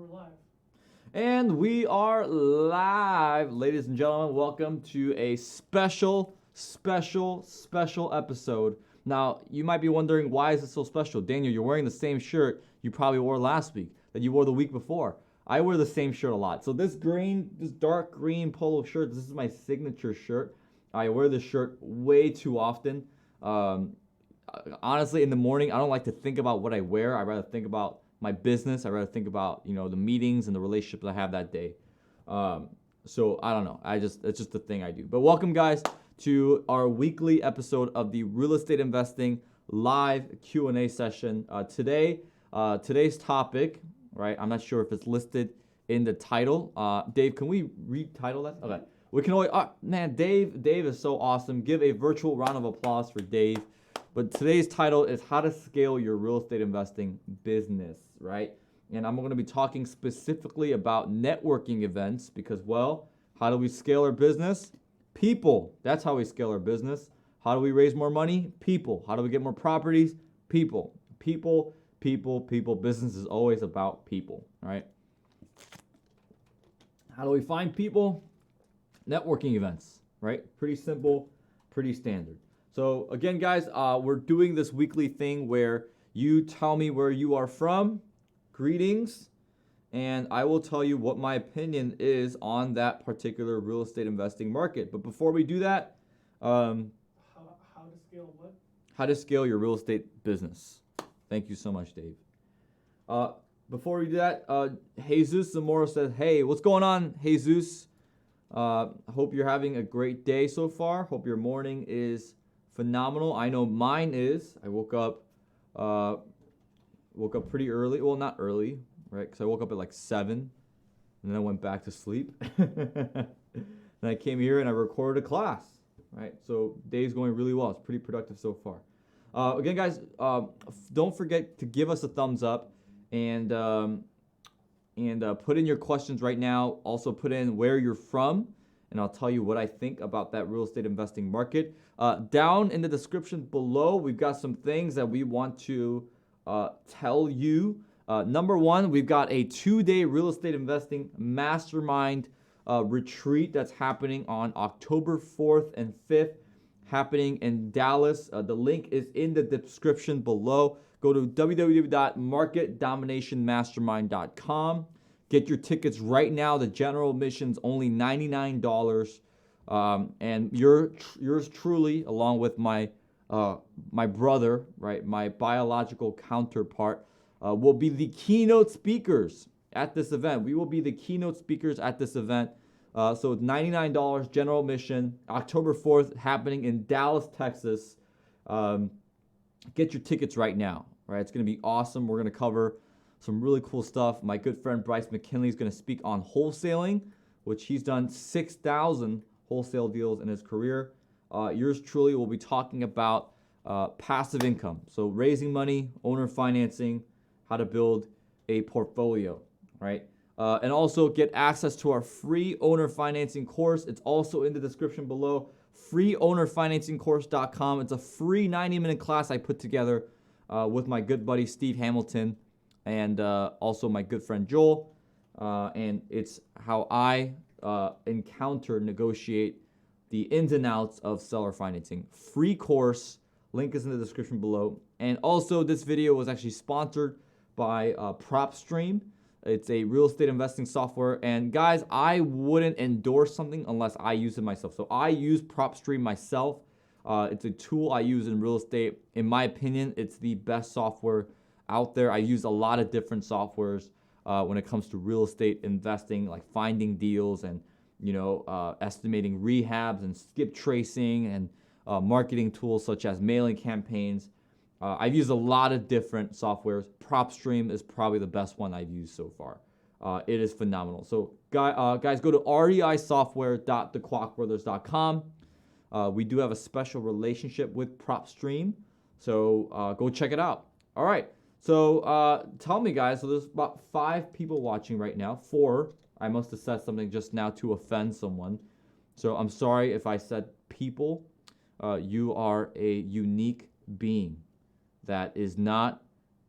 we're live. And we are live, ladies and gentlemen. Welcome to a special episode. Now, you might be wondering, why is it so special? Daniel, you're wearing the same shirt you probably wore last week, that you wore the week before. I wear the same shirt a lot. So this dark green polo shirt, this is my signature shirt. I wear this shirt way too often. Honestly, in the morning, I don't like to think about what I wear. I'd rather think about my business. I'd rather think about, the meetings and the relationships I have that day. So I don't know. It's just the thing I do. But welcome, guys, to our weekly episode of the Real Estate Investing live Q&A session. Today's topic, right? I'm not sure if it's listed in the title. Dave, can we retitle that? Okay. We can always. Man, Dave is so awesome. Give a virtual round of applause for Dave. But today's title is How to Scale Your Real Estate Investing Business, right? And I'm going to be talking specifically about networking events because, well, how do we scale our business? People. That's how we scale our business. How do we raise more money? People. How do we get more properties? People. People. Business is always about people, right? How do we find people? Networking events, right? Pretty simple, pretty standard. So again, guys, we're doing this weekly thing where you tell me where you are from, greetings, and I will tell you what my opinion is on that particular real estate investing market. But before we do that, how to scale what? How to scale your real estate business. Thank you so much, Dave. Before we do that, Jesus Zamora says, hey, what's going on, Jesus? Hope you're having a great day so far. Hope your morning is phenomenal. I know mine is. I woke up pretty early. Well, not early, right? Because I woke up at like 7, and then I went back to sleep. Then I came here and I recorded a class, right? So day's going really well. It's pretty productive so far. Again, guys, don't forget to give us a thumbs up and put in your questions right now. Also put in where you're from, and I'll tell you what I think about that real estate investing market. Down in the description below, we've got some things that we want to tell you. Number one, we've got a 2-day real estate investing mastermind retreat that's happening on October 4th and 5th, happening in Dallas. The link is in the description below. Go to www.marketdominationmastermind.com. Get your tickets right now. The general admission's only $99. And yours truly, along with my brother, right, my biological counterpart, will be the keynote speakers at this event. We will be the keynote speakers at this event. So it's $99 general admission, October 4th, happening in Dallas, Texas. Get your tickets right now, right? It's going to be awesome. We're going to cover some really cool stuff. My good friend Bryce McKinley is going to speak on wholesaling, which he's done 6,000 wholesale deals in his career. Yours truly will be talking about passive income. So raising money, owner financing, how to build a portfolio, right? And also get access to our free owner financing course. It's also in the description below, freeownerfinancingcourse.com. It's a free 90-minute class I put together with my good buddy Steve Hamilton and also my good friend Joel. And it's how I negotiate the ins and outs of seller financing. Free course, link is in the description below. And also this video was actually sponsored by PropStream. It's a real estate investing software. And guys, I wouldn't endorse something unless I use it myself. So I use PropStream myself. It's a tool I use in real estate. In my opinion, it's the best software out there. I use a lot of different softwares when it comes to real estate investing, like finding deals and estimating rehabs and skip tracing and marketing tools such as mailing campaigns. I've used a lot of different softwares. PropStream is probably the best one I've used so far. It is phenomenal. So guys, go to reisoftware.thekwakbrothers.com. We do have a special relationship with PropStream, so go check it out. All right, so tell me, guys, so there's about 5 people watching right now. 4, I must have said something just now to offend someone. So I'm sorry if I said people. You are a unique being that is not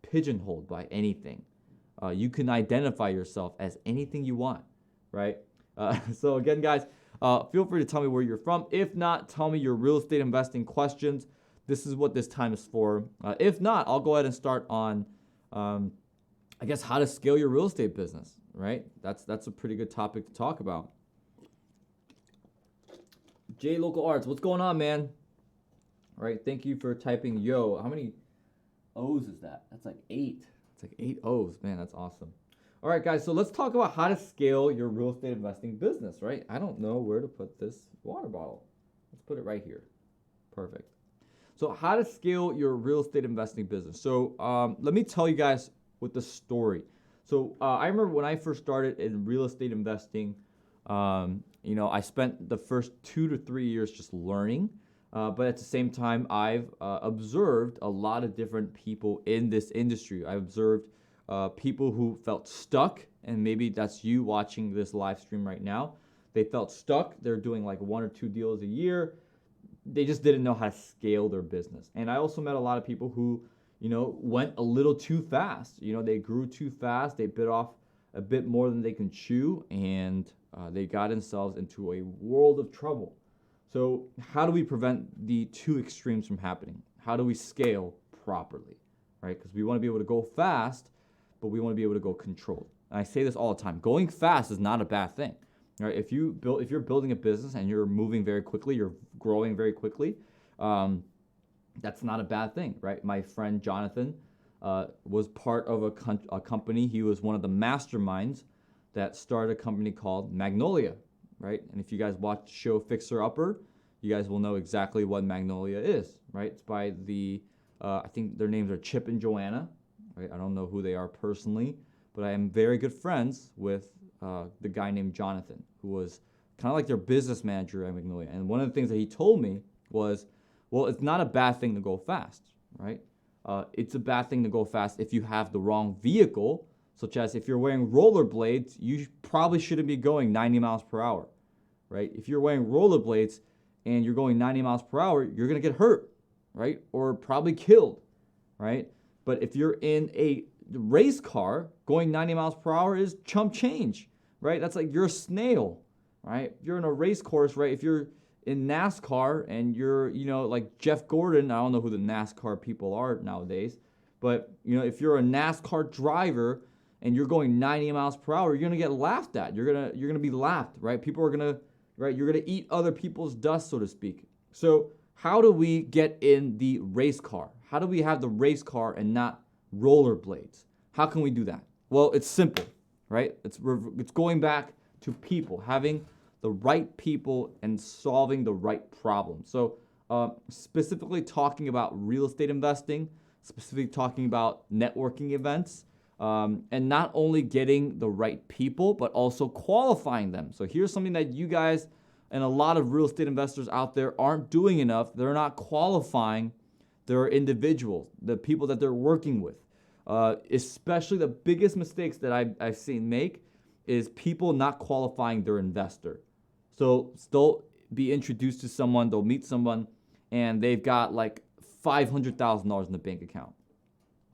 pigeonholed by anything. You can identify yourself as anything you want, right? So again, guys, feel free to tell me where you're from. If not, tell me your real estate investing questions. This is what this time is for. If not, I'll go ahead and start on, I guess, how to scale your real estate business, right? That's a pretty good topic to talk about. J Local Arts, what's going on, man? All right, thank you for typing yo. How many O's is that? That's like 8. It's like 8 O's, man. That's awesome. All right, guys. So let's talk about how to scale your real estate investing business, right? I don't know where to put this water bottle. Let's put it right here. Perfect. So how to scale your real estate investing business. So let me tell you guys with the story. So I remember when I first started in real estate investing, I spent the first 2 to 3 years just learning. But at the same time, I've observed a lot of different people in this industry. I've observed people who felt stuck, and maybe that's you watching this live stream right now. They felt stuck. They're doing like 1 or 2 deals a year. They just didn't know how to scale their business. And I also met a lot of people who, went a little too fast. They grew too fast. They bit off a bit more than they can chew, and they got themselves into a world of trouble. So how do we prevent the two extremes from happening? How do we scale properly, right? Because we want to be able to go fast, but we want to be able to go controlled. And I say this all the time. Going fast is not a bad thing, right? If you're building a business and you're moving very quickly, you're growing very quickly, that's not a bad thing, right? My friend Jonathan was part of a company. He was one of the masterminds that started a company called Magnolia. Right? And if you guys watch the show Fixer Upper, you guys will know exactly what Magnolia is, right? It's by I think their names are Chip and Joanna, right? I don't know who they are personally, but I am very good friends with the guy named Jonathan, who was kind of like their business manager at Magnolia. And one of the things that he told me was, well, it's not a bad thing to go fast, right? It's a bad thing to go fast if you have the wrong vehicle, such as if you're wearing rollerblades, you probably shouldn't be going 90 miles per hour, right? If you're wearing rollerblades and you're going 90 miles per hour, you're going to get hurt, right? Or probably killed, right? But if you're in a race car, going 90 miles per hour is chump change, right? That's like you're a snail, right? If you're in a race course, right? If you're in NASCAR and you're, like Jeff Gordon, I don't know who the NASCAR people are nowadays, but, if you're a NASCAR driver and you're going 90 miles per hour, you're gonna get laughed at. You're gonna be laughed, right? People are gonna, right? You're gonna eat other people's dust, so to speak. So how do we get in the race car? How do we have the race car and not rollerblades? How can we do that? Well, it's simple, right? It's going back to people, having the right people and solving the right problem. So specifically talking about real estate investing, specifically talking about networking events, and not only getting the right people, but also qualifying them. So here's something that you guys and a lot of real estate investors out there aren't doing enough. They're not qualifying their individuals, the people that they're working with. Especially the biggest mistakes that I've seen make is people not qualifying their investor. So they'll be introduced to someone, they'll meet someone, and they've got like $500,000 in the bank account.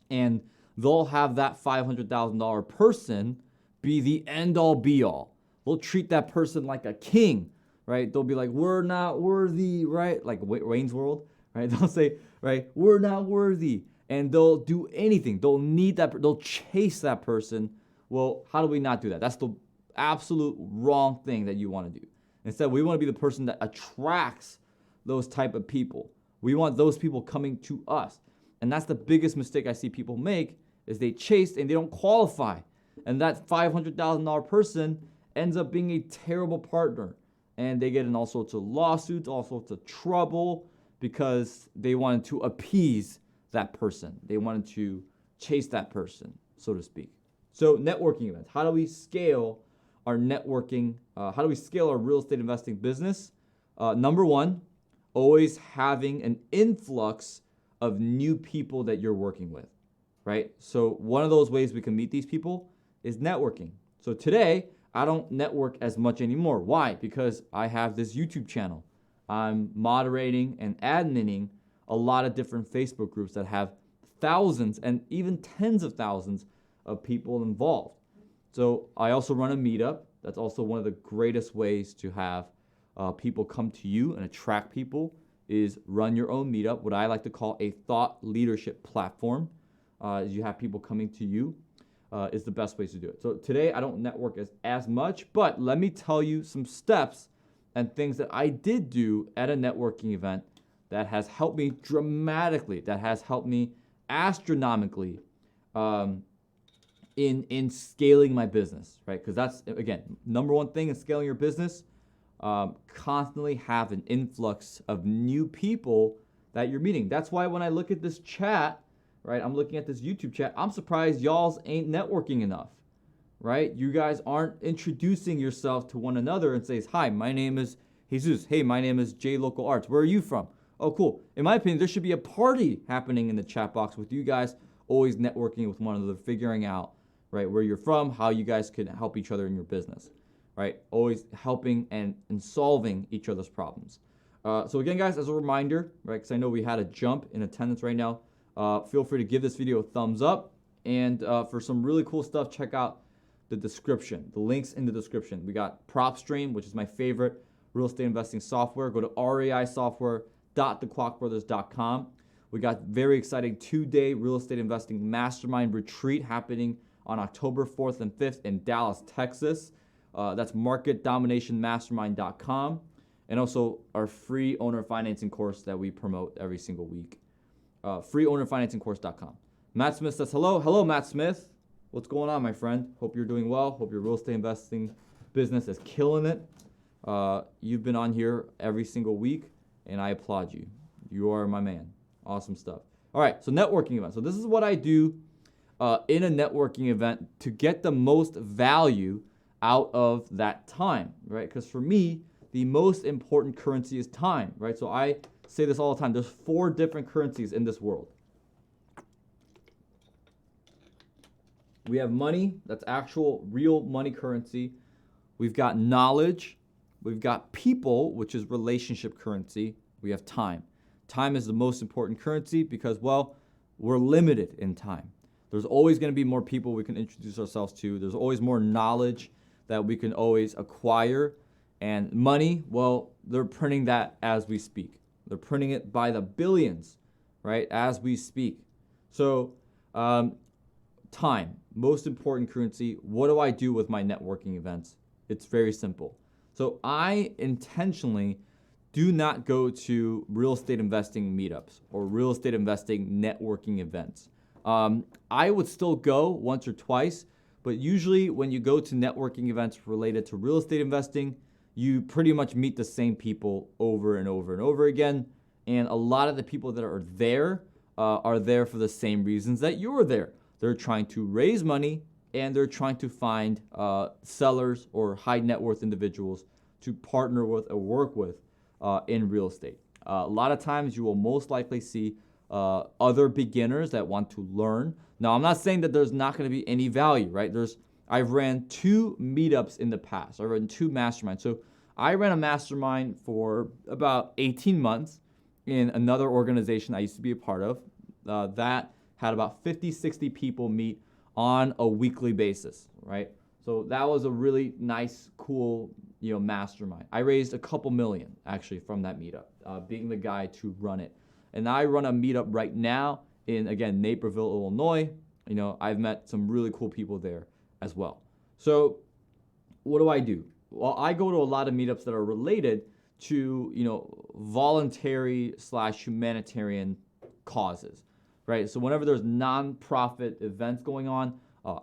And they'll have that $500,000 person be the end-all be-all. They'll treat that person like a king, right? They'll be like, we're not worthy, right? Like Wayne's World, right? They'll say, right, we're not worthy. And they'll do anything. They'll need that. They'll chase that person. Well, how do we not do that? That's the absolute wrong thing that you want to do. Instead, we want to be the person that attracts those type of people. We want those people coming to us. And that's the biggest mistake I see people make is they chase and they don't qualify. And that $500,000 person ends up being a terrible partner. And they get in all sorts of lawsuits, all sorts of trouble because they wanted to appease that person. They wanted to chase that person, so to speak. So networking events. How do we scale our networking? How do we scale our real estate investing business? Number one, always having an influx of new people that you're working with, right? So one of those ways we can meet these people is networking. So today, I don't network as much anymore. Why? Because I have this YouTube channel. I'm moderating and adminning a lot of different Facebook groups that have thousands and even tens of thousands of people involved. So I also run a meetup. That's also one of the greatest ways to have people come to you and attract people is run your own meetup, what I like to call a thought leadership platform. You have people coming to you is the best ways to do it. So today I don't network as much, but let me tell you some steps and things that I did do at a networking event that has helped me dramatically, that has helped me astronomically in scaling my business, right? Because that's, again, number one thing in scaling your business, constantly have an influx of new people that you're meeting. That's why when I look at this chat, right, I'm looking at this YouTube chat, I'm surprised y'all's ain't networking enough, right? You guys aren't introducing yourself to one another and says, hi, my name is Jesus. Hey, my name is J Local Arts. Where are you from? Oh, cool. In my opinion, there should be a party happening in the chat box with you guys always networking with one another, figuring out, right, where you're from, how you guys can help each other in your business, right? Always helping and solving each other's problems. So again, guys, as a reminder, right, because I know we had a jump in attendance right now, feel free to give this video a thumbs up. And for some really cool stuff, check out the description, the links in the description. We got PropStream, which is my favorite real estate investing software. Go to reisoftware.thekwakbrothers.com. We got very exciting 2-day real estate investing mastermind retreat happening on October 4th and 5th in Dallas, Texas. That's marketdominationmastermind.com. And also our free owner financing course that we promote every single week. Freeownerfinancingcourse.com. Matt Smith says hello. Hello, Matt Smith. What's going on, my friend? Hope you're doing well. Hope your real estate investing business is killing it. You've been on here every single week, and I applaud you. You are my man. Awesome stuff. All right, so networking event. So this is what I do in a networking event to get the most value out of that time, right? Because for me, the most important currency is time, right? So I say this all the time. There's 4 different currencies in this world. We have money, that's actual real money currency. We've got knowledge. We've got people, which is relationship currency. We have time. Time is the most important currency because, well, we're limited in time. There's always going to be more people we can introduce ourselves to. There's always more knowledge that we can always acquire. And money, well, they're printing that as we speak. They're printing it by the billions, right, as we speak. So time, most important currency. What do I do with my networking events? It's very simple. So I intentionally do not go to real estate investing meetups or real estate investing networking events. I would still go once or twice, but usually when you go to networking events related to real estate investing, you pretty much meet the same people over and over and over again. And a lot of the people that are there for the same reasons that you're there. They're trying to raise money and they're trying to find sellers or high net worth individuals to partner with or work with in real estate. A lot of times you will most likely see other beginners that want to learn. Now, I'm not saying that there's not going to be any value, right? I've ran 2 meetups in the past. I've run 2 masterminds. So I ran a mastermind for about 18 months in another organization I used to be a part of that had about 50, 60 people meet on a weekly basis, right? So that was a really nice, cool, mastermind. I raised a couple million actually from that meetup, being the guy to run it. And I run a meetup right now in, again, Naperville, Illinois. I've met some really cool people there as well. So what do? Well, I go to a lot of meetups that are related to, voluntary/humanitarian causes, right? So whenever there's nonprofit events going on,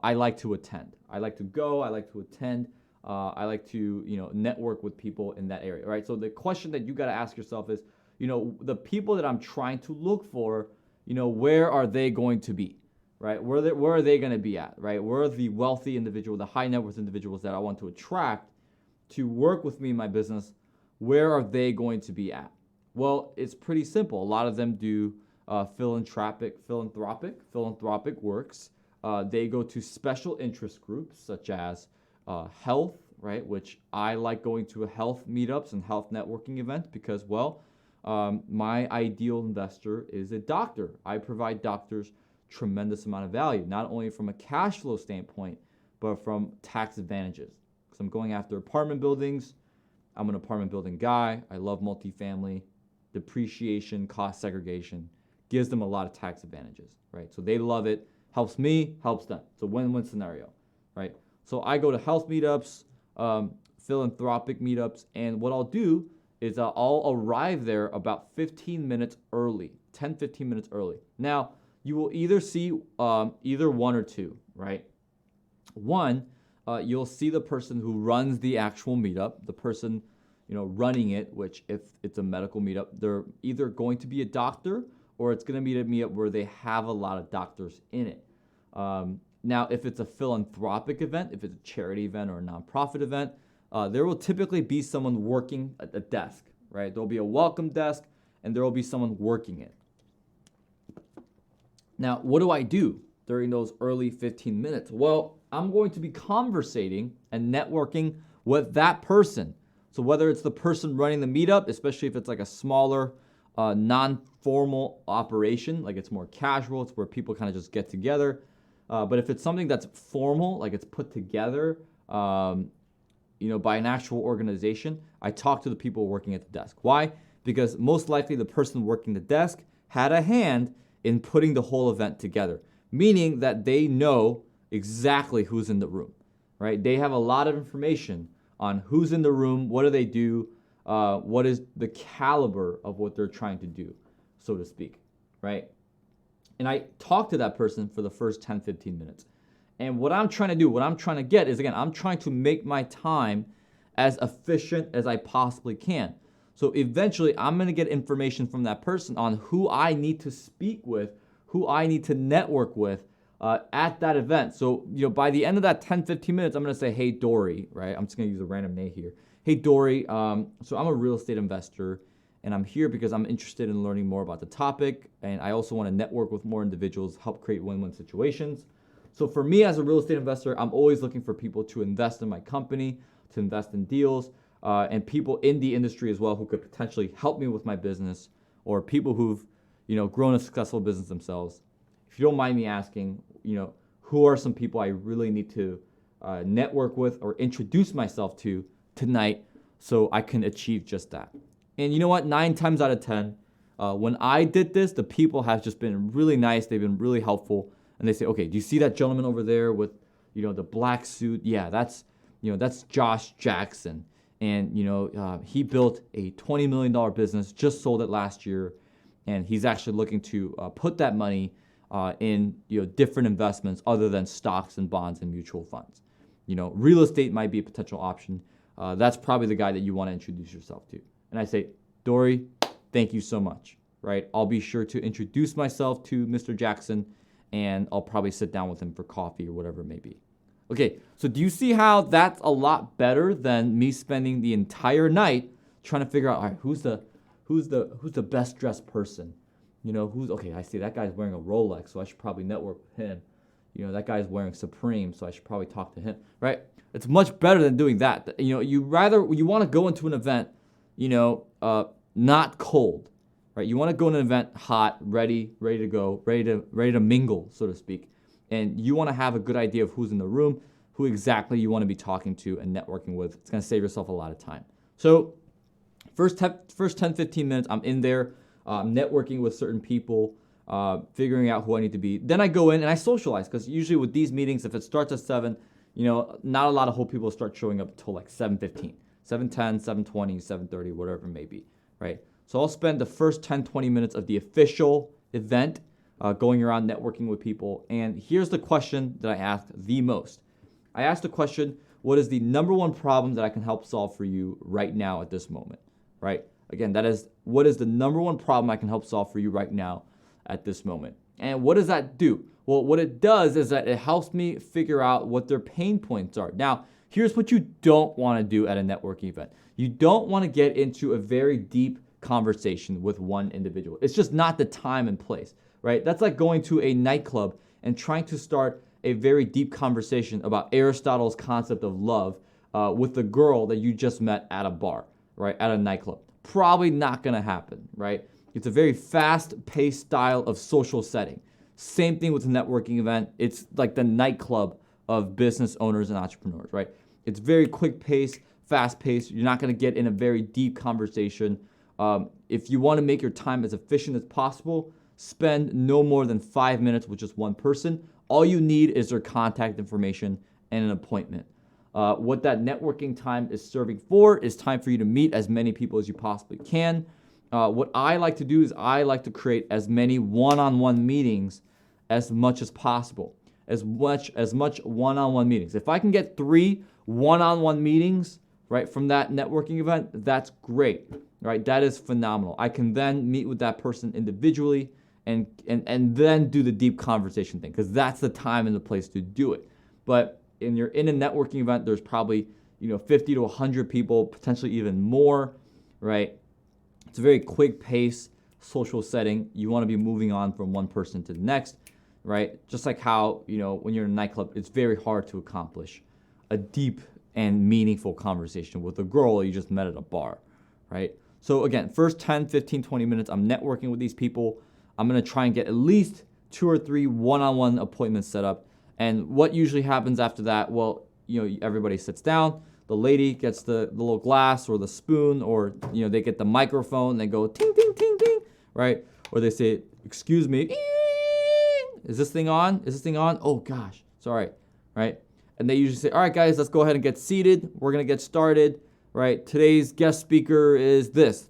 I like to attend. I like to go, I like to attend. I like to, network with people in that area, right? So the question that you got to ask yourself is, the people that I'm trying to look for, where are they going to be, right? Where are they going to be at, right? Where are the wealthy individuals, the high net worth individuals that I want to attract to work with me in my business? Where are they going to be at? Well, it's pretty simple. A lot of them do philanthropic works. They go to special interest groups such as health, right? Which I like going to health meetups and health networking events because, well, my ideal investor is a doctor. I provide doctors tremendous amount of value, not only from a cash flow standpoint, but from tax advantages. Because I'm going after apartment buildings. I'm an apartment building guy. I love multifamily. Depreciation, cost segregation gives them a lot of tax advantages, right? So they love it. Helps me, helps them. It's a win-win scenario, right? So I go to health meetups, philanthropic meetups, and what I'll do is I'll arrive there about 15 minutes early, 10, 15 minutes early. Now, you will either see either one or two, right? One, you'll see the person who runs the actual meetup, the person, running it, which if it's a medical meetup, they're either going to be a doctor or it's going to be a meetup where they have a lot of doctors in it. Now, if it's a philanthropic event, if it's a charity event or a nonprofit event, there will typically be someone working at the desk, right? There'll be a welcome desk and there will be someone working it. Now, what do I do during those early 15 minutes? Well, I'm going to be conversating and networking with that person. So whether it's the person running the meetup, especially if it's like a smaller, non-formal operation, like it's more casual, it's where people kind of just get together. But if it's something that's formal, like it's put together, by an actual organization, I talk to the people working at the desk. Why? Because most likely the person working the desk had a hand in putting the whole event together, meaning that they know exactly who's in the room, right? They have a lot of information on who's in the room, what do they do, what is the caliber of what they're trying to do, so to speak, right? And I talk to that person for the first 10, 15 minutes. And what I'm trying to do, what I'm trying to get is, again, I'm trying to make my time as efficient as I possibly can. So eventually, I'm going to get information from that person on who I need to speak with, who I need to network with at that event. So, by the end of that 10, 15 minutes, I'm going to say, hey, Dory, right? I'm just going to use a random name here. Hey, Dory, so I'm a real estate investor, and I'm here because I'm interested in learning more about the topic, and I also want to network with more individuals, help create win-win situations. So for me as a real estate investor, I'm always looking for people to invest in my company, to invest in deals, and people in the industry as well who could potentially help me with my business, or people who've, grown a successful business themselves. If you don't mind me asking, who are some people I really need to network with or introduce myself to tonight so I can achieve just that? And you know what? 9 times out of 10, when I did this, the people have just been really nice. They've been really helpful. And they say, okay, do you see that gentleman over there with, the black suit? Yeah, that's Josh Jackson. And, he built a $20 million business, just sold it last year. And he's actually looking to put that money in, different investments other than stocks and bonds and mutual funds. Real estate might be a potential option. That's probably the guy that you want to introduce yourself to. And I say, Dory, thank you so much, right? I'll be sure to introduce myself to Mr. Jackson, and I'll probably sit down with him for coffee or whatever it may be. Okay, so do you see how that's a lot better than me spending the entire night trying to figure out, all right, who's the best dressed person? Okay, I see that guy's wearing a Rolex, so I should probably network with him. That guy's wearing Supreme, so I should probably talk to him, right? It's much better than doing that. You want to go into an event, not cold, right? You want to go to an event hot, ready to go, ready to mingle, so to speak. And you want to have a good idea of who's in the room, who exactly you want to be talking to and networking with. It's going to save yourself a lot of time. So first 10, 15 minutes, I'm in there, networking with certain people, figuring out who I need to be. Then I go in and I socialize, because usually with these meetings, if it starts at 7, not a lot of whole people start showing up until like 7:15, 7:10, 7:20, 7:30, whatever it may be, right? So I'll spend the first 10, 20 minutes of the official event going around networking with people. And here's the question that I asked the most. I asked the question, what is the number one problem that I can help solve for you right now at this moment, right? Again, that is, what is the number one problem I can help solve for you right now at this moment? And what does that do? Well, what it does is that it helps me figure out what their pain points are. Now, here's what you don't want to do at a networking event. You don't want to get into a very deep conversation with one individual. It's just not the time and place, right? That's like going to a nightclub and trying to start a very deep conversation about Aristotle's concept of love with the girl that you just met at a bar, right? At a nightclub. Probably not going to happen, right? It's a very fast-paced style of social setting. Same thing with a networking event. It's like the nightclub of business owners and entrepreneurs, right? It's very quick paced, fast paced. You're not going to get in a very deep conversation. If you want to make your time as efficient as possible, spend no more than 5 minutes with just one person. All you need is their contact information and an appointment. What that networking time is serving for is time for you to meet as many people as you possibly can. What I like to do is I like to create as many one-on-one meetings as much as possible. As much one-on-one meetings. If I can get 3 one-on-one meetings, right, from that networking event, that's great, right? That is phenomenal. I can then meet with that person individually and then do the deep conversation thing, because that's the time and the place to do it. But you're in a networking event, there's probably 50 to 100 people, potentially even more, right? It's a very quick pace social setting. You want to be moving on from one person to the next, right? Just like how, when you're in a nightclub, it's very hard to accomplish a deep and meaningful conversation with a girl you just met at a bar, right? So again, first 10, 15, 20 minutes, I'm networking with these people. I'm going to try and get at least 2 or 3 one-on-one appointments set up. And what usually happens after that, well, everybody sits down. The lady gets the little glass or the spoon, or, they get the microphone. They go ting, ting, ting, ting, right? Or they say, excuse me, is this thing on? Is this thing on? Oh, gosh, sorry, right? And they usually say, all right, guys, let's go ahead and get seated. We're going to get started, right? Today's guest speaker is this,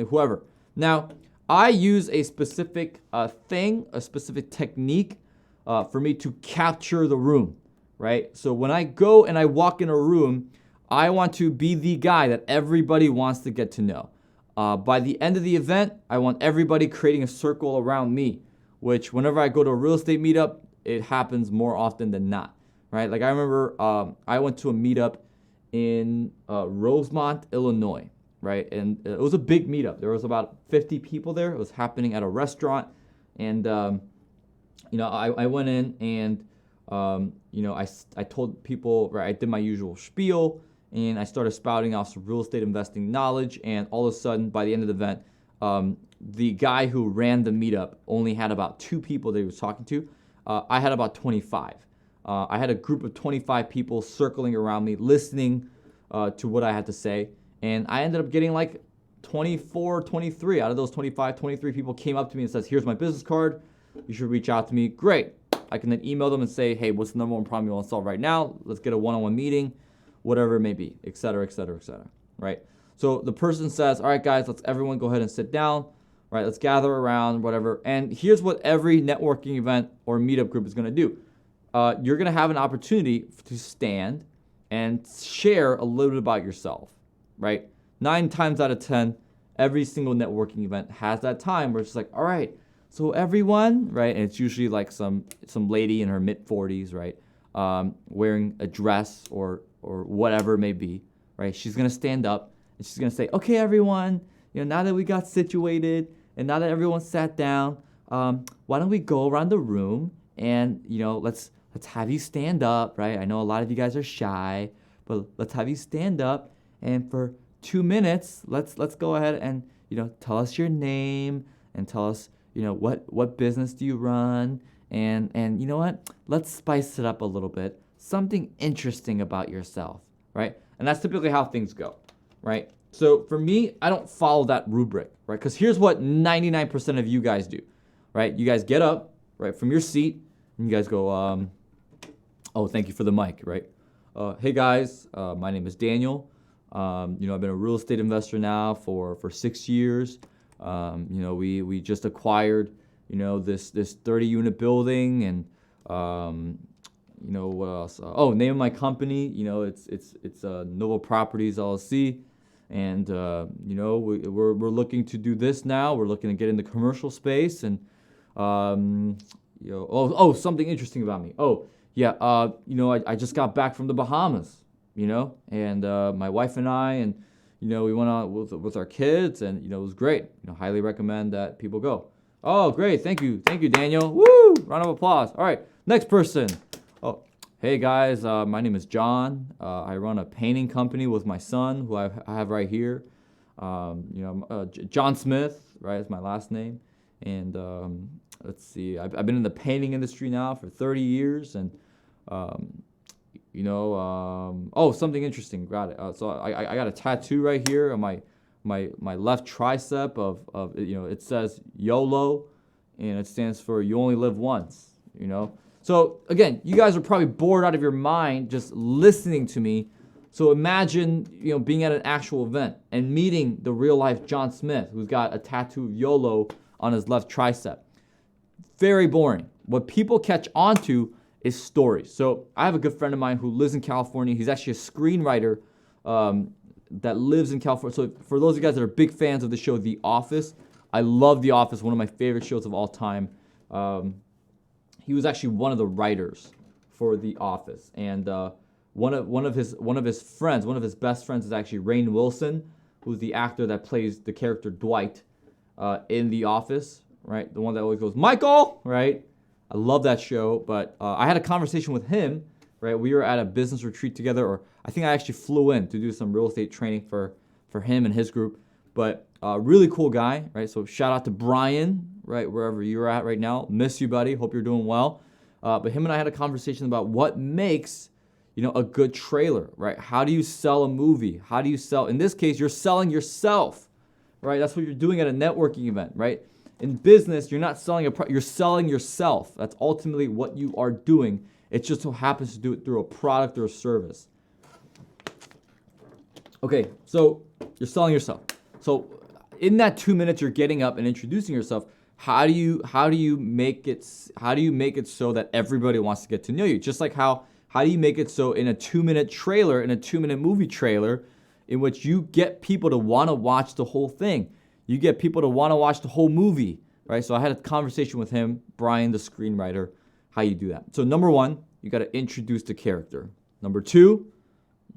whoever. Now, I use a specific thing, a specific technique for me to capture the room, right? So when I go and I walk in a room, I want to be the guy that everybody wants to get to know. By the end of the event, I want everybody creating a circle around me, which whenever I go to a real estate meetup, it happens more often than not. Right? Like I remember I went to a meetup in Rosemont, Illinois, right? And it was a big meetup. There was about 50 people there. It was happening at a restaurant. And, I went in and, I told people, right, I did my usual spiel and I started spouting off some real estate investing knowledge. And all of a sudden, by the end of the event, the guy who ran the meetup only had about 2 people that he was talking to. I had about 25. I had a group of 25 people circling around me, listening to what I had to say. And I ended up getting like 24, 23 out of those 25, 23 people came up to me and says, here's my business card. You should reach out to me. Great. I can then email them and say, hey, what's the number one problem you want to solve right now? Let's get a one-on-one meeting, whatever it may be, et cetera, et cetera, et cetera, right? So the person says, all right, guys, let's everyone go ahead and sit down, right? Let's gather around, whatever. And here's what every networking event or meetup group is going to do. You're going to have an opportunity to stand and share a little bit about yourself, right? 9 times out of 10, every single networking event has that time where it's like, all right, so everyone, right? And it's usually like some lady in her mid-40s, right? Wearing a dress or whatever it may be, right? She's going to stand up and she's going to say, okay, everyone, now that we got situated and now that everyone sat down, why don't we go around the room and, let's have you stand up, right? I know a lot of you guys are shy, but let's have you stand up, and for 2 minutes, let's go ahead and tell us your name and tell us what business do you run, and you know what? Let's spice it up a little bit. Something interesting about yourself, right? And that's typically how things go, right? So for me, I don't follow that rubric, right? Because here's what 99% of you guys do, right? You guys get up, right, from your seat, and you guys go, oh, thank you for the mic, right? Hey guys, my name is Daniel. I've been a real estate investor now for 6 years. We just acquired, this 30-unit building, and what else? Name of my company, it's Nova Properties LLC, and we're looking to do this now. We're looking to get in the commercial space, and something interesting about me. I just got back from the Bahamas, and my wife and I, and we went out with our kids, and it was great. Highly recommend that people go. Oh, great, thank you, Daniel. Woo! Round of applause. All right, next person. Oh, hey guys, my name is John. I run a painting company with my son, who I have right here. John Smith, right, is my last name. And let's see, I've been in the painting industry now for 30 years, and something interesting. Got it. So I got a tattoo right here on my left tricep of it says YOLO, and it stands for you only live once. So again, you guys are probably bored out of your mind just listening to me. So imagine being at an actual event and meeting the real life John Smith, who's got a tattoo of YOLO on his left tricep. Very boring. What people catch on to is stories. So I have a good friend of mine who lives in California. He's actually a screenwriter that lives in California. So for those of you guys that are big fans of the show The Office, I love The Office, one of my favorite shows of all time. He was actually one of the writers for The Office, and one of his friends, one of his best friends, is actually Rainn Wilson, who's the actor that plays the character Dwight in The Office, right? The one that always goes, Michael, right? I love that show, but I had a conversation with him, right? We were at a business retreat together, or I think I actually flew in to do some real estate training for him and his group, but really cool guy, right? So shout out to Brian, right, wherever you're at right now. Miss you, buddy. Hope you're doing well. But him and I had a conversation about what makes a good trailer, right? How do you sell a movie? How do you sell? In this case, you're selling yourself, right? That's what you're doing at a networking event, right? In business, you're not selling you're selling yourself. That's ultimately what you are doing. It just so happens to do it through a product or a service. Okay, so you're selling yourself. So in that 2 minutes, you're getting up and introducing yourself. How do you make it so that everybody wants to get to know you? Just like how do you make it so in a 2-minute trailer, in a 2-minute movie trailer, in which you get people to want to watch the whole thing? You get people to want to watch the whole movie, right? So I had a conversation with him, Brian, the screenwriter, how you do that. So number 1, you got to introduce the character. Number 2,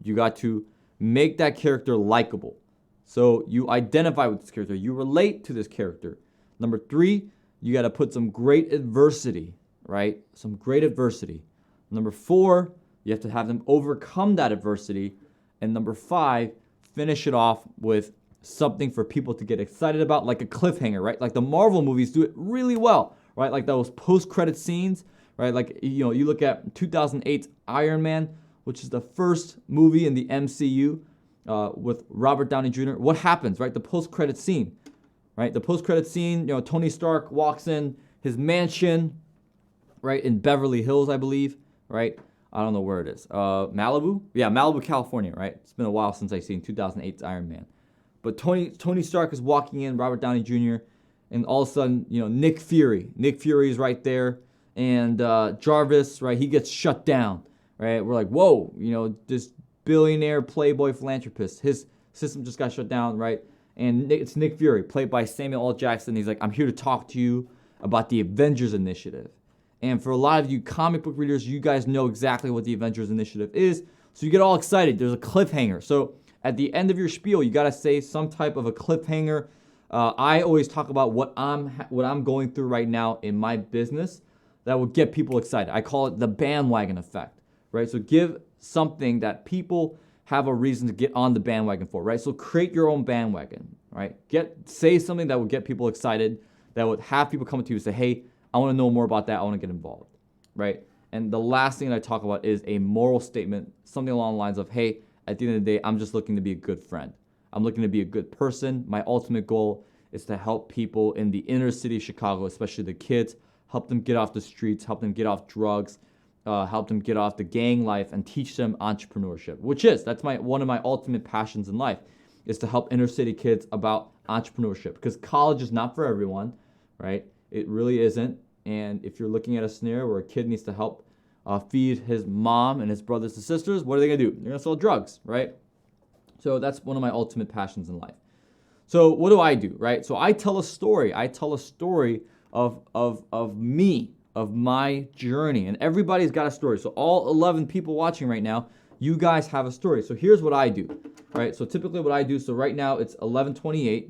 you got to make that character likable. So you identify with this character. You relate to this character. Number 3, you got to put some great adversity, right? Some great adversity. Number 4, you have to have them overcome that adversity. And number 5, finish it off with something for people to get excited about, like a cliffhanger, right? Like the Marvel movies do it really well, right? Like those post-credit scenes, right? Like, you look at 2008's Iron Man, which is the first movie in the MCU with Robert Downey Jr. What happens, right? The post-credit scene, right? The post-credit scene, Tony Stark walks in his mansion, right, in Beverly Hills, I believe, right? I don't know where it is. Malibu? Yeah, Malibu, California, right? It's been a while since I've seen 2008's Iron Man. But Tony Stark is walking in, Robert Downey Jr., and all of a sudden, Nick Fury is right there, and Jarvis, right, he gets shut down, right? We're like, whoa, this billionaire playboy philanthropist, his system just got shut down, right? And it's Nick Fury, played by Samuel L. Jackson. He's like, I'm here to talk to you about the Avengers Initiative. And for a lot of you comic book readers, you guys know exactly what the Avengers Initiative is, so you get all excited. There's a cliffhanger. So at the end of your spiel, you got to say some type of a cliffhanger. I always talk about what I'm going through right now in my business that will get people excited. I call it the bandwagon effect, right? So give something that people have a reason to get on the bandwagon for, right? So create your own bandwagon, right? Say something that would get people excited, that would have people come to you and say, hey, I want to know more about that. I want to get involved, right? And the last thing that I talk about is a moral statement, something along the lines of, hey, at the end of the day, I'm just looking to be a good friend. I'm looking to be a good person. My ultimate goal is to help people in the inner city of Chicago, especially the kids, help them get off the streets, help them get off drugs, help them get off the gang life, and teach them entrepreneurship, that's one of my ultimate passions in life, is to help inner city kids about entrepreneurship, because college is not for everyone, right? It really isn't. And if you're looking at a scenario where a kid needs to help feed his mom and his brothers and sisters, what are they going to do? They're going to sell drugs, right? So that's one of my ultimate passions in life. So what do I do, right? So I tell a story. I tell a story of me, of my journey. And everybody's got a story. So all 11 people watching right now, you guys have a story. So here's what I do, right? So typically what I do, so right now it's 11:28.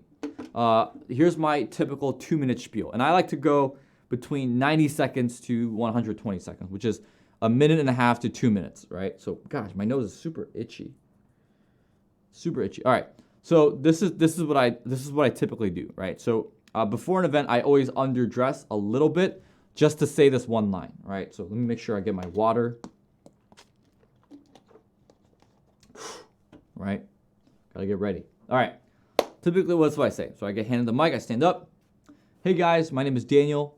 Here's my typical 2-minute spiel. And I like to go between 90 seconds to 120 seconds, which is a minute and a half to 2 minutes, right? So gosh, my nose is super itchy. All right. So this is what I typically do, right? So before an event, I always underdress a little bit just to say this one line, right? So let me make sure I get my water. Right? Gotta get ready. All right. Typically, what's what I say? So I get handed the mic, I stand up. Hey guys, my name is Daniel.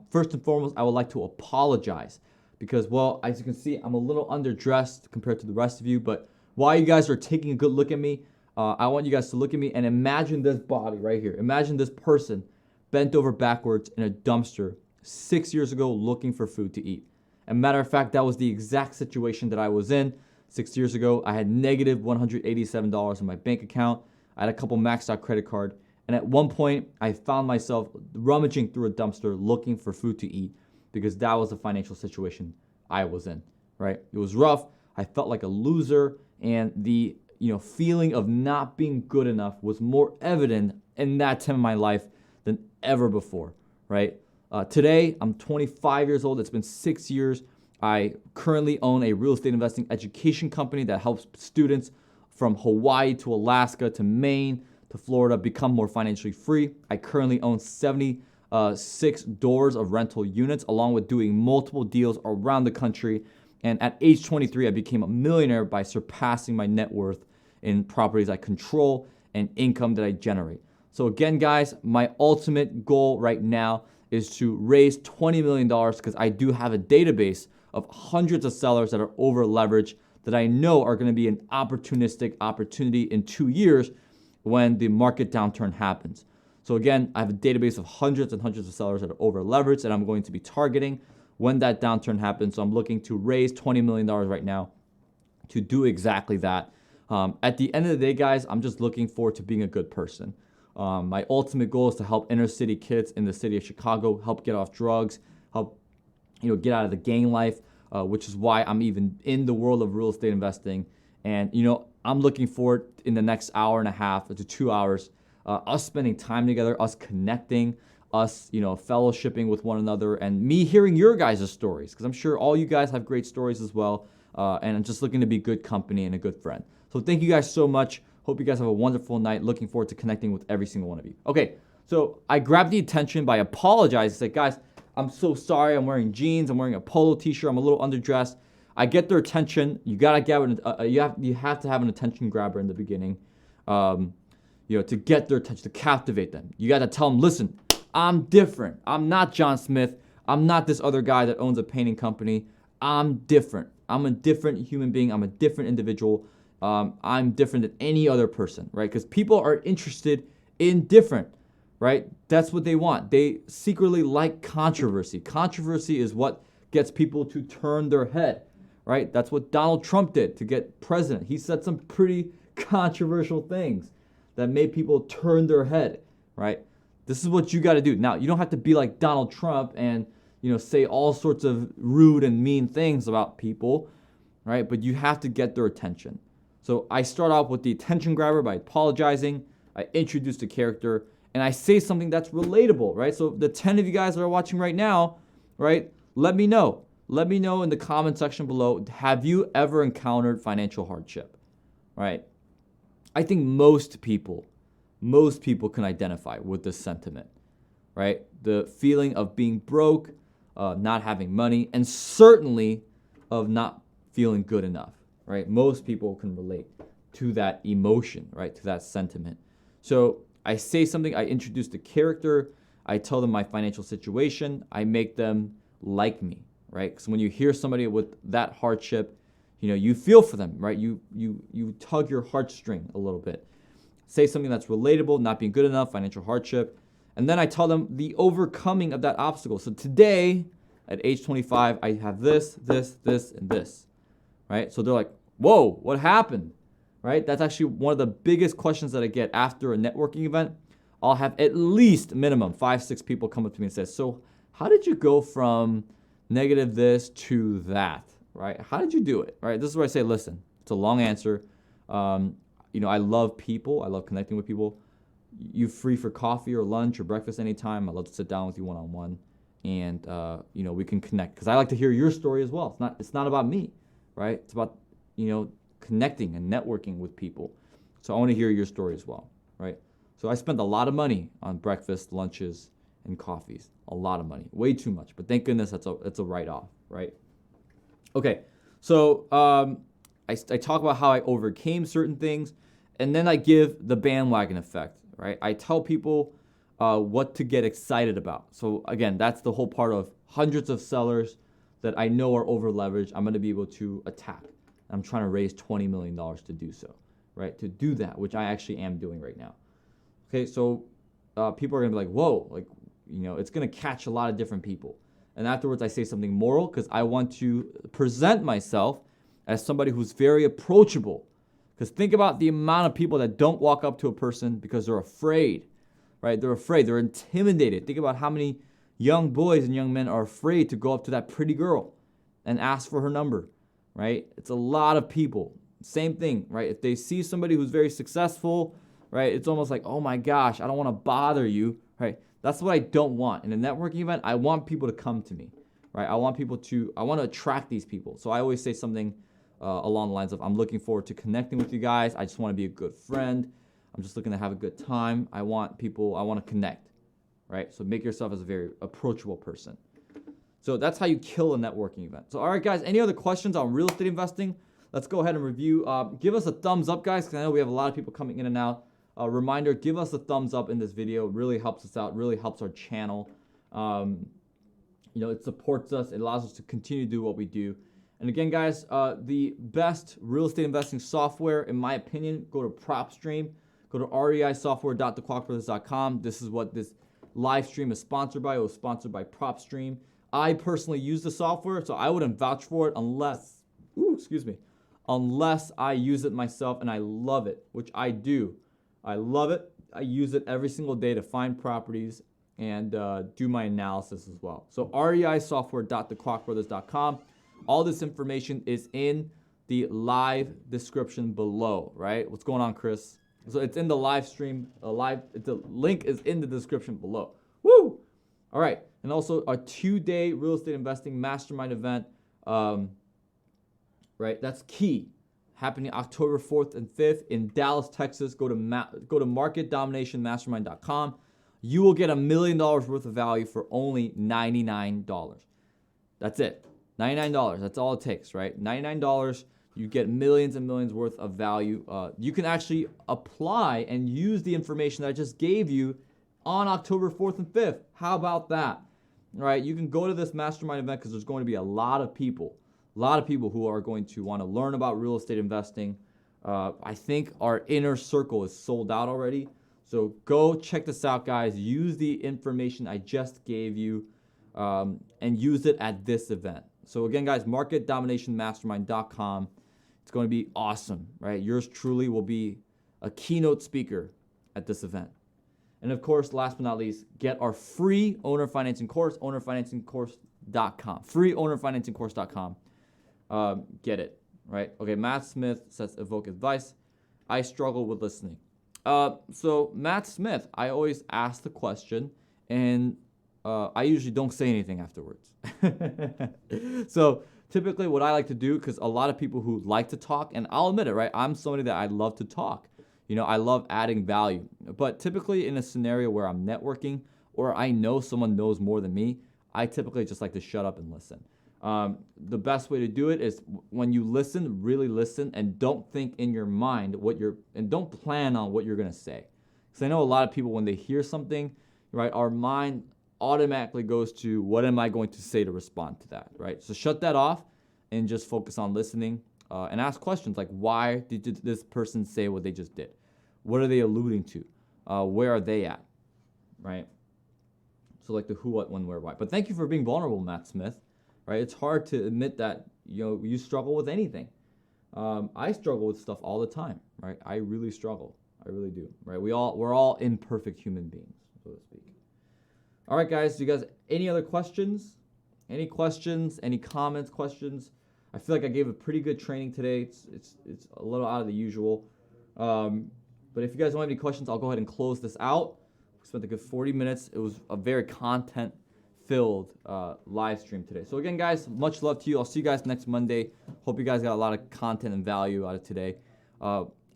First and foremost, I would like to apologize because, well, as you can see, I'm a little underdressed compared to the rest of you, but while you guys are taking a good look at me, I want you guys to look at me and imagine this body right here. Imagine this person bent over backwards in a dumpster 6 years ago looking for food to eat. As a matter of fact, that was the exact situation that I was in 6 years ago. I had negative $187 in my bank account. I had a couple maxed out credit card. And at one point, I found myself rummaging through a dumpster looking for food to eat because that was the financial situation I was in, right? It was rough. I felt like a loser, and the feeling of not being good enough was more evident in that time of my life than ever before, right? Today, I'm 25 years old. It's been 6 years. I currently own a real estate investing education company that helps students from Hawaii to Alaska to Maine to Florida become more financially free. I currently own 76 doors of rental units, along with doing multiple deals around the country. And at age 23, I became a millionaire by surpassing my net worth in properties I control and income that I generate. So again, guys, my ultimate goal right now is to raise $20 million because I do have a database of hundreds of sellers that are over leveraged that I know are going to be an opportunistic opportunity in 2 years when the market downturn happens. So again, I have a database of hundreds and hundreds of sellers that are over leveraged that I'm going to be targeting when that downturn happens. So I'm looking to raise $20 million right now to do exactly that. At the end of the day, guys, I'm just looking forward to being a good person. My ultimate goal is to help inner city kids in the city of Chicago, help get off drugs, help get out of the gang life, which is why I'm even in the world of real estate investing. And I'm looking forward in the next hour and a half to 2 hours, us spending time together, us connecting, us fellowshipping with one another, and me hearing your guys' stories, because I'm sure all you guys have great stories as well. And I'm just looking to be good company and a good friend. So thank you guys so much. Hope you guys have a wonderful night. Looking forward to connecting with every single one of you. Okay, so I grabbed the attention by apologizing. I said, guys, I'm so sorry. I'm wearing jeans. I'm wearing a polo t-shirt. I'm a little underdressed. I get their attention. You gotta get you have to have an attention grabber in the beginning, to get their attention, to captivate them. You gotta tell them, listen, I'm different. I'm not John Smith. I'm not this other guy that owns a painting company. I'm different. I'm a different human being. I'm a different individual. I'm different than any other person, right? Because people are interested in different, right? That's what they want. They secretly like controversy. Controversy is what gets people to turn their head, right? That's what Donald Trump did to get president. He said some pretty controversial things that made people turn their head, right? This is what you got to do. Now, you don't have to be like Donald Trump and say all sorts of rude and mean things about people, right? But you have to get their attention. So I start off with the attention grabber by apologizing. I introduce the character, and I say something that's relatable, right? So the 10 of you guys that are watching right now, right? Let me know. Let me know in the comment section below, have you ever encountered financial hardship, right? I think most people can identify with this sentiment, right? The feeling of being broke, not having money, and certainly of not feeling good enough, right? Most people can relate to that emotion, right? To that sentiment. So I say something, I introduce the character, I tell them my financial situation, I make them like me, right? Because when you hear somebody with that hardship, you feel for them, right? You tug your heartstring a little bit. Say something that's relatable, not being good enough, financial hardship. And then I tell them the overcoming of that obstacle. So today, at age 25, I have this, and this, right? So they're like, whoa, what happened, right? That's actually one of the biggest questions that I get after a networking event. I'll have at least minimum 5-6 people come up to me and say, so how did you go from negative this to that, right? How did you do it, right? This is where I say, listen, it's a long answer. I love people. I love connecting with people. You free for coffee or lunch or breakfast anytime. I love to sit down with you one-on-one, and we can connect, because I like to hear your story as well. It's not about me, right? It's about connecting and networking with people. So I want to hear your story as well, right? So I spent a lot of money on breakfast, lunches, and coffees. A lot of money, way too much. But thank goodness that's a write-off, right? Okay, so I talk about how I overcame certain things, and then I give the bandwagon effect, right? I tell people what to get excited about. So again, that's the whole part of hundreds of sellers that I know are over leveraged. I'm going to be able to attack. I'm trying to raise $20 million to do so, right? To do that, which I actually am doing right now. Okay, so people are going to be like, whoa, like, you know, it's going to catch a lot of different people. And afterwards, I say something moral because I want to present myself as somebody who's very approachable. Because think about the amount of people that don't walk up to a person because they're afraid, right? They're afraid. They're intimidated. Think about how many young boys and young men are afraid to go up to that pretty girl and ask for her number, right? It's a lot of people. Same thing, right? If they see somebody who's very successful, right, it's almost like, oh my gosh, I don't want to bother you, right? That's what I don't want. In a networking event, I want people to come to me, right? I want to attract these people. So I always say something along the lines of, I'm looking forward to connecting with you guys. I just want to be a good friend. I'm just looking to have a good time. I want to connect, right? So make yourself as a very approachable person. So that's how you kill a networking event. So all right, guys, any other questions on real estate investing? Let's go ahead and review. Give us a thumbs up, guys, because I know we have a lot of people coming in and out. Reminder, give us a thumbs up in this video. It really helps us out, really helps our channel. It supports us. It allows us to continue to do what we do. And again, guys, the best real estate investing software, in my opinion, go to PropStream. Go to reisoftware.thekwakbrothers.com. This is what this live stream is sponsored by. It was sponsored by PropStream. I personally use the software, so I wouldn't vouch for it unless I use it myself and I love it, which I do. I love it. I use it every single day to find properties and do my analysis as well. So reisoftware.thekwakbrothers.com. All this information is in the live description below, right? What's going on, Chris? So it's in the live stream. The link is in the description below. Woo! All right. And also our 2-day real estate investing mastermind event, right? That's key. Happening October 4th and 5th in Dallas, Texas. Go to marketdominationmastermind.com. You will get $1 million worth of value for only $99. That's it. $99. That's all it takes, right? $99. You get millions and millions worth of value. You can actually apply and use the information that I just gave you on October 4th and 5th. How about that? All right, you can go to this mastermind event because there's going to be a lot of people who are going to want to learn about real estate investing. I think our inner circle is sold out already. So go check this out, guys. Use the information I just gave you and use it at this event. So again, guys, marketdominationmastermind.com. It's going to be awesome, right? Yours truly will be a keynote speaker at this event. And of course, last but not least, get our free owner financing course, ownerfinancingcourse.com. Free ownerfinancingcourse.com. Get it, right? Okay, Matt Smith says, evoke advice. I struggle with listening. So Matt Smith, I always ask the question, and I usually don't say anything afterwards. So typically what I like to do, because a lot of people who like to talk, and I'll admit it, right? I'm somebody that I love to talk. You know, I love adding value. But typically in a scenario where I'm networking or I know someone knows more than me, I typically just like to shut up and listen. The best way to do it is when you listen, really listen, and don't think in your mind and don't plan on what you're going to say. Because I know a lot of people, when they hear something, right, our mind automatically goes to, what am I going to say to respond to that, right? So shut that off and just focus on listening and ask questions like, why did this person say what they just did? What are they alluding to? Where are they at, right? So like the who, what, when, where, why. But thank you for being vulnerable, Matt Smith, right? It's hard to admit that, you struggle with anything. I struggle with stuff all the time, right? I really struggle. I really do, right? We're all imperfect human beings, so to speak. All right, guys, do you guys any other questions? Any questions? Any comments, questions? I feel like I gave a pretty good training today. It's a little out of the usual. But if you guys don't have any questions, I'll go ahead and close this out. We spent a good 40 minutes. It was a very content-filled live stream today. So again, guys, much love to you. I'll see you guys next Monday. Hope you guys got a lot of content and value out of today.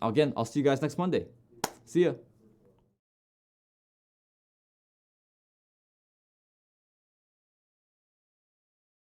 Again, I'll see you guys next Monday. See ya.